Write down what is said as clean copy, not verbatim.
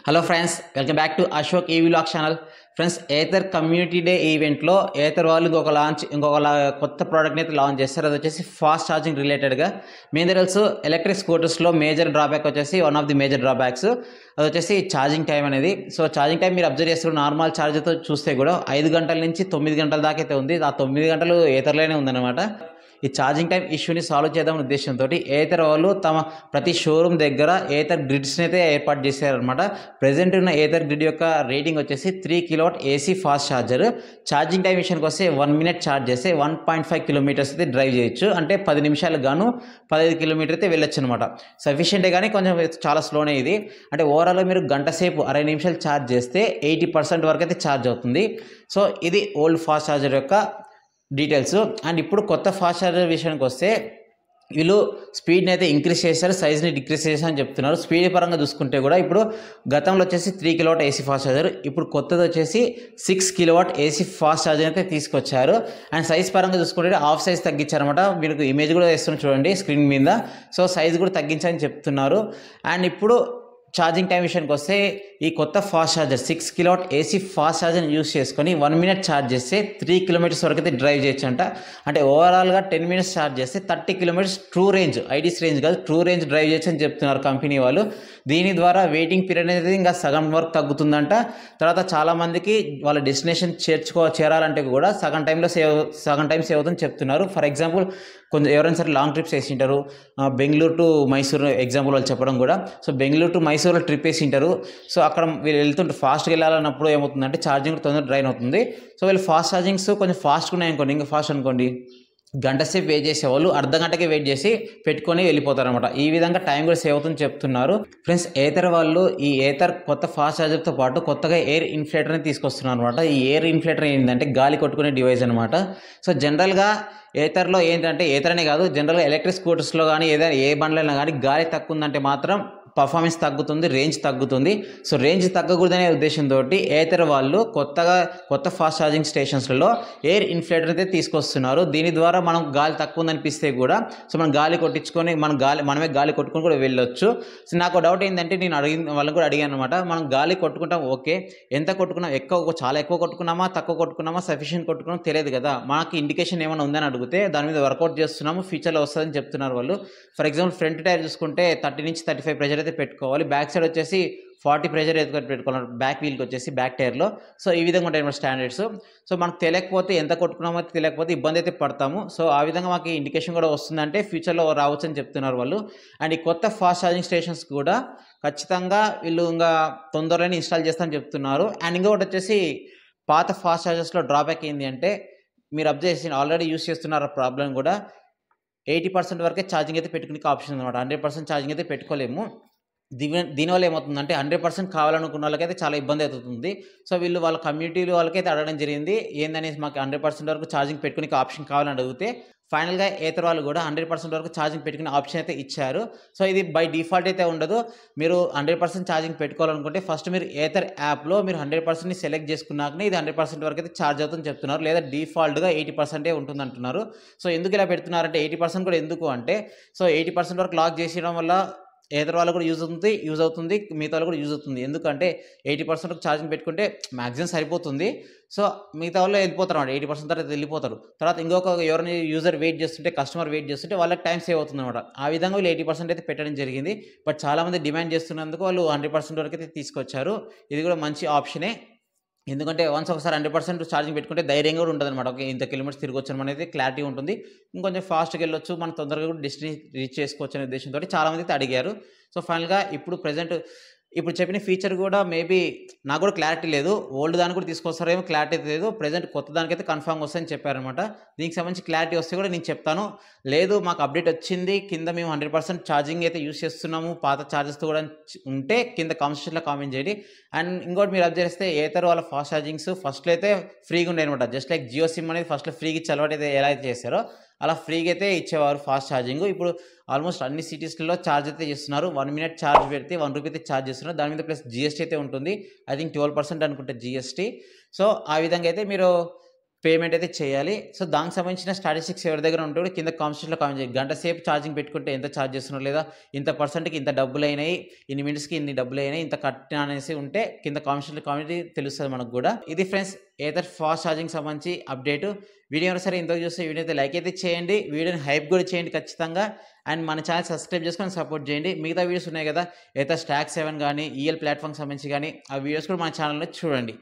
Hello friends, welcome back to Ashok EV vlog channel. Friends, Ather community day ఈవెంట్లో Ather వాళ్ళు ఇంకొక కొత్త ప్రోడక్ట్ని అయితే లాంచ్ చేస్తారు. అది వచ్చేసి ఫాస్ట్ ఛార్జింగ్ రిలేటెడ్గా. మీ తెలుసు ఎలక్ట్రిక్ స్కూటర్స్లో మేజర్ డ్రాబ్యాక్ వచ్చేసి one of the major drawbacks అది వచ్చేసి ఛార్జింగ్ టైం అనేది. సో ఛార్జింగ్ టైం మీరు అబ్జర్వ్ చేస్తారు, నార్మల్ ఛార్జర్తో చూస్తే కూడా 5 గంటల నుంచి 9 గంటల దాకా అయితే ఉంది. ఆ 9 గంటలు ఏథర్లోనే ఉందన్నమాట. ఈ ఛార్జింగ్ టైం ఇష్యూని సాల్వ్ చేద్దామనే ఉద్దేశంతో ఏథర్ వాళ్ళు తమ ప్రతి షోరూమ్ దగ్గర ఏథర్ గ్రిడ్స్ని అయితే ఏర్పాటు చేశారనమాట. ప్రజెంట్ ఉన్న ఏథర్ గ్రిడ్ యొక్క రేటింగ్ వచ్చేసి 3 kilowatt AC fast charger. Charging time విషయానికి వస్తే 1 మినిట్ ఛార్జ్ చేస్తే 1.5 కిలోమీటర్స్ అయితే డ్రైవ్ చేయొచ్చు. అంటే 10 నిమిషాలకు గాను 15 కిలోమీటర్ అయితే వెళ్ళొచ్చు అనమాట. సఫిషియెంటే కానీ కొంచెం చాలా స్లోనే ఇది. అంటే ఓవరాల్గా మీరు గంట సేపు 60 నిమిషాలు ఛార్జ్ చేస్తే 80% వరకు అయితే ఛార్జ్ అవుతుంది. సో ఇది ఓల్డ్ ఫాస్ట్ ఛార్జర్ యొక్క డీటెయిల్స్. అండ్ ఇప్పుడు కొత్త ఫాస్ట్ ఛార్జర్ విషయానికి వస్తే వీళ్ళు స్పీడ్ని అయితే ఇంక్రీజ్ చేశారు, సైజ్ని డిక్రీజ్ చేశారని చెప్తున్నారు. స్పీడ్ పరంగా చూసుకుంటే కూడా ఇప్పుడు గతంలో వచ్చేసి 3 కిలోవాట్ ఏసీ ఫాస్ట్ ఛార్జర్, ఇప్పుడు కొత్తది వచ్చేసి 6 కిలోవాట్ ఏసీ ఫాస్ట్ ఛార్జర్ అయితే తీసుకొచ్చారు. అండ్ సైజ్ పరంగా చూసుకుంటే హాఫ్ సైజ్ తగ్గించారనమాట. మీకు ఇమేజ్ కూడా వేస్తున్నారు చూడండి స్క్రీన్ మీద. సో సైజ్ కూడా తగ్గించని చెప్తున్నారు. అండ్ ఇప్పుడు ఛార్జింగ్ టైం విషయానికి వస్తే ఈ కొత్త fast charger 6 kilowatt AC fast ఛార్జర్ని యూస్ చేసుకొని 1 మినిట్ ఛార్జ్ చేస్తే 3 కిలోమీటర్స్ వరకు అయితే డ్రైవ్ చేయొచ్చు అంట. అంటే ఓవరాల్గా 10 మినిట్స్ ఛార్జ్ చేస్తే 30 kilometres true range, IDs range కాదు ట్రూ రేంజ్ డ్రైవ్ చేయొచ్చు అని చెప్తున్నారు కంపెనీ వాళ్ళు. దీని ద్వారా వెయిటింగ్ పీరియడ్ అనేది ఇంకా సగం వరకు తగ్గుతుందంట. తర్వాత చాలామందికి వాళ్ళ డెస్టినేషన్ చేరాలంటే కూడా సగం టైం సేవ్ అవుతుందని చెప్తున్నారు. ఫర్ ఎగ్జాంపుల్ కొంచెం ఎవరైనా సరే లాంగ్ ట్రిప్స్ వేసింటారు, బెంగళూరు టు మైసూరు ఎగ్జాంపుల్ వాళ్ళు చెప్పడం కూడా. So Bengaluru to Mysuru trip వేసింటారు. సో అక్కడ వీళ్ళు వెళ్తుంటే ఫాస్ట్గా వెళ్ళాలన్నప్పుడు ఏమవుతుందంటే ఛార్జింగ్ తొందరగా డ్రైన్ అవుతుంది. సో వీళ్ళు ఫాస్ట్ ఛార్జింగ్స్ కొంచెం ఫాస్ట్గా ఉన్నాయనుకోండి, ఇంకా ఫాస్ట్ అనుకోండి, గంట సేపు వెయిట్ చేసేవాళ్ళు అర్ధ గంటకే వెయిట్ చేసి పెట్టుకొని వెళ్ళిపోతారు అనమాట. ఈ విధంగా టైం కూడా సేవ్ అవుతుందని చెప్తున్నారు. ఫ్రెండ్స్, ఏథర్ వాళ్ళు ఈ ఏథర్ కొత్త ఫాస్ట్ ఛార్జర్తో పాటు కొత్తగా ఎయిర్ ఇన్ఫ్లేటర్ని తీసుకొస్తున్నారు అనమాట. ఈ ఎయిర్ ఇన్ఫ్లేటర్ ఏంటంటే గాలి కొట్టుకునే డివైస్ అనమాట. సో జనరల్గా ఏథర్లో ఏంటంటే ఏథర్ అనే కాదు, జనరల్గా ఎలక్ట్రిక్ స్కూటర్స్లో కానీ ఏదైనా ఏ బండ్లైనా కానీ గాలి తక్కువ ఉందంటే మాత్రం పర్ఫార్మెన్స్ తగ్గుతుంది, రేంజ్ తగ్గుతుంది. సో రేంజ్ తగ్గకూడదనే ఉద్దేశంతో ఏథర్ వాళ్ళు కొత్త ఫాస్ట్ ఛార్జింగ్ స్టేషన్స్లలో ఎయిర్ ఇన్ఫ్లేటర్ అయితే తీసుకొస్తున్నారు. దీని ద్వారా మనం గాలి తక్కువ ఉందనిపిస్తే కూడా సో మనం గాలి కొట్టించుకొని మనమే గాలి కొట్టుకొని కూడా వెళ్ళొచ్చు. సో నాకు డౌట్ ఏంటంటే నేను వాళ్ళని కూడా అడిగాను అనమాట. మనం గాలి కొట్టుకుంటాం, ఓకే, ఎంత కొట్టుకున్నాం, చాలా ఎక్కువ కొట్టుకున్నామా తక్కువ కొట్టుకున్నామా సఫిషియెంట్ కొట్టుకున్నామా తెలియదు కదా. మనకి ఇండికేషన్ ఏమైనా ఉందని అడిగితే దాని మీద వర్కౌట్ చేస్తున్నాము, ఫ్యూచర్లో వస్తుందని చెప్తున్నారు వాళ్ళు. ఫర్ ఎగ్జాంపుల్ ఫ్రంట్ టైర్ చూసుకుంటే 30 నుంచి 35 ప్రెజర్ అయితే పెట్టుకోవాలి, బ్యాక్ సైడ్ వచ్చేసి 40 ప్రెజర్ అయితే పెట్టుకోవాలి, బ్యాక్ వీల్కి వచ్చేసి బ్యాక్ టైర్లో. సో ఈ విధంగా ఉంటాయి మన స్టాండర్డ్స్. సో మనకు తెలియకపోతే ఎంత కొట్టుకున్నామో తెలియకపోతే ఇబ్బంది అయితే పడతాము. సో ఆ విధంగా మాకు ఇండికేషన్ కూడా వస్తుందంటే ఫ్యూచర్లో రావచ్చు అని చెప్తున్నారు వాళ్ళు. అండ్ ఈ కొత్త ఫాస్ట్ ఛార్జింగ్ స్టేషన్స్ కూడా ఖచ్చితంగా వీళ్ళు ఇంకా తొందరలోనే ఇన్స్టాల్ చేస్తామని చెప్తున్నారు. అండ్ ఇంకొకటి వచ్చేసి పాత ఫాస్ట్ ఛార్జర్స్లో డ్రాబ్యాక్ ఏంటి అంటే మీరు అబ్జర్వ్ చేసి ఆల్రెడీ యూస్ చేస్తున్నారు ప్రాబ్లం కూడా 80% వరకే ఛార్జింగ్ అయితే పెట్టుకునే ఆప్షన్ అనమాట. 100% ఛార్జింగ్ అయితే పెట్టుకోలేము. దీనివల్ల ఏమవుతుందంటే 100% కావాలనుకున్న వాళ్ళకైతే చాలా ఇబ్బంది అవుతుంది. సో వీళ్ళు వాళ్ళ కమ్యూనిటీలో వాళ్ళకైతే అడగడం జరిగింది, ఏందనేసి మాకు 100% వరకు ఛార్జింగ్ పెట్టుకునే ఆప్షన్ కావాలని అడిగితే ఫైనల్గా ఏథర్ వాళ్ళు కూడా 100% వరకు ఛార్జింగ్ పెట్టుకునే ఆప్షన్ అయితే ఇచ్చారు. సో ఇది బై డిఫాల్ట్ అయితే ఉండదు. మీరు 100% ఛార్జింగ్ పెట్టుకోవాలనుకుంటే ఫస్ట్ మీరు ఏథర్ యాప్లో మీరు 100%ని సెలెక్ట్ చేసుకున్నాకనే ఇది 100% వరకు అయితే ఛార్జ్ అవుతుందని చెప్తున్నారు. లేదా డిఫాల్ట్గా 80% ఉంటుంది అంటున్నారు. సో ఎందుకు ఇలా పెడుతున్నారంటే 80% కూడా ఎందుకు అంటే సో 80% వరకు లాక్ చేసేయడం వల్ల ఏథర్ వాళ్ళకు కూడా యూజ్ అవుతుంది, మిగతా వాళ్ళు కూడా యూజ్ అవుతుంది. ఎందుకంటే 80% ఛార్జింగ్ పెట్టుకుంటే మ్యాక్సిమం సరిపోతుంది. సో మిగతా వాళ్ళు వెళ్ళిపోతారు అన్నమాట, 80% తర్వాత వెళ్ళిపోతారు. తర్వాత ఇంకొక ఎవరైనా యూజర్ కస్టమర్ వెయిట్ చేస్తుంటే వాళ్ళకి టైం సేవ్ అవుతుంది అనమాట. ఆ విధంగా వీళ్ళు 80% అయితే పెట్టడం జరిగింది. బట్ చాలామంది డిమాండ్ చేస్తున్నందుకు వాళ్ళు 100% వరకు అయితే తీసుకొచ్చారు. ఇది కూడా మంచి ఆప్షనే. ఎందుకంటే ఒకసారి 100% ఛార్జింగ్ పెట్టుకుంటే ధైర్యంగా కూడా ఉంటుంది అనమాట. ఓకే, ఇంత కిలోమీటర్స్ తిరగొచ్చు అనేది క్లారిటీ ఉంటుంది. ఇంకొంచెం ఫాస్ట్గా వెళ్ళొచ్చు, మనం తొందరగా కూడా డెస్టినేషన్ రీచ్ చేసుకోవచ్చు అనే ఉద్దేశంతో చాలామంది అయితే అడిగారు. సో ఫైనల్గా ఇప్పుడు చెప్పిన ఫీచర్ కూడా మేబీ నాకు కూడా క్లారిటీ లేదు, ఓల్డ్ దానికి కూడా తీసుకొస్తారేమో క్లారిటీ లేదు. ప్రజెంట్ కొత్త దానికైతే కన్ఫర్మ్ వస్తుందని చెప్పారనమాట. దీనికి సంబంధించి క్లారిటీ వస్తే కూడా నేను చెప్తాను. లేదు మాకు అప్డేట్ వచ్చింది, కింద మేము 100% ఛార్జింగ్ అయితే యూస్ చేస్తున్నాము, పాత ఛార్జెస్తో కూడా ఉంటే కింద కామెంట్ సెక్షన్లో కామెంట్ చేయండి. అండ్ ఇంకోటి మీరు అబ్జర్వ్ చేస్తే ఏథర్ వాళ్ళ ఫాస్ట్ ఛార్జింగ్స్ ఫస్ట్లో అయితే ఫ్రీగా ఉండే అనమాట. జస్ట్ లైక్ జియో సిమ్ అనేది ఫస్ట్లో ఫ్రీగా ఇచ్చి అలవాటు అయితే ఎలా అయితే చేశారో అలా ఫ్రీగా అయితే ఇచ్చేవారు ఫాస్ట్ ఛార్జింగ్. ఇప్పుడు ఆల్మోస్ట్ అన్ని సిటీస్లలో ఛార్జ్ అయితే చేస్తున్నారు. 1 మినిట్ ఛార్జ్ పెడితే 1 రూపీ అయితే ఛార్జ్ చేస్తున్నారు. దాని మీద ప్లస్ జిఎస్టీ అయితే ఉంటుంది. ఐ థింక్ 12% అనుకుంటే జిఎస్టీ. సో ఆ విధంగా అయితే మీరు పేమెంట్ అయితే చేయాలి. సో, దానికి సంబంధించిన స్టాటిస్టిక్స్ ఎవరి దగ్గర ఉంటే కూడా కింద కామెంట్ సెక్షన్‌లో కామెంట్ చేయండి. గంట సేపు ఛార్జింగ్ పెట్టుకుంటే ఎంత ఛార్జ్ చేస్తున్నారు, లేదా ఇంత పర్సెంట్‌కి ఇంత డబ్బులయినాయి, ఇన్ని మినిట్స్‌కి ఇన్ని డబ్బులయినాయి, ఇంత కట్టినా అనేసి ఉంటే కింద కామెంట్ సెక్షన్‌లో కామెంట్ తెలుస్తది మనకు గూడా. ఇది ఫ్రెండ్స్ ఏథర్ ఫాస్ట్ ఛార్జింగ్ సంబంధించి అప్డేట్. వీడియో ఎవరైనా సరే ఇంతవరకు చూస్తే వీడియో అయితే లైక్ అయితే చేయండి. వీడియోని హైప్ కూడా చేయండి ఖచ్చితంగా. అండ్ మన ఛానల్ సబ్స్క్రైబ్ చేసుకొని సపోర్ట్ చేయండి. మిగతా వీడియోస్ ఉన్నాయి కదా, ఏథర్ స్టాక్ 7 గానీ, ఈఎల్ ప్లాట్‌ఫామ్‌కి సంబంధించి గానీ, ఆ వీడియోస్ కూడా మన ఛానల్‌లో చూడండి.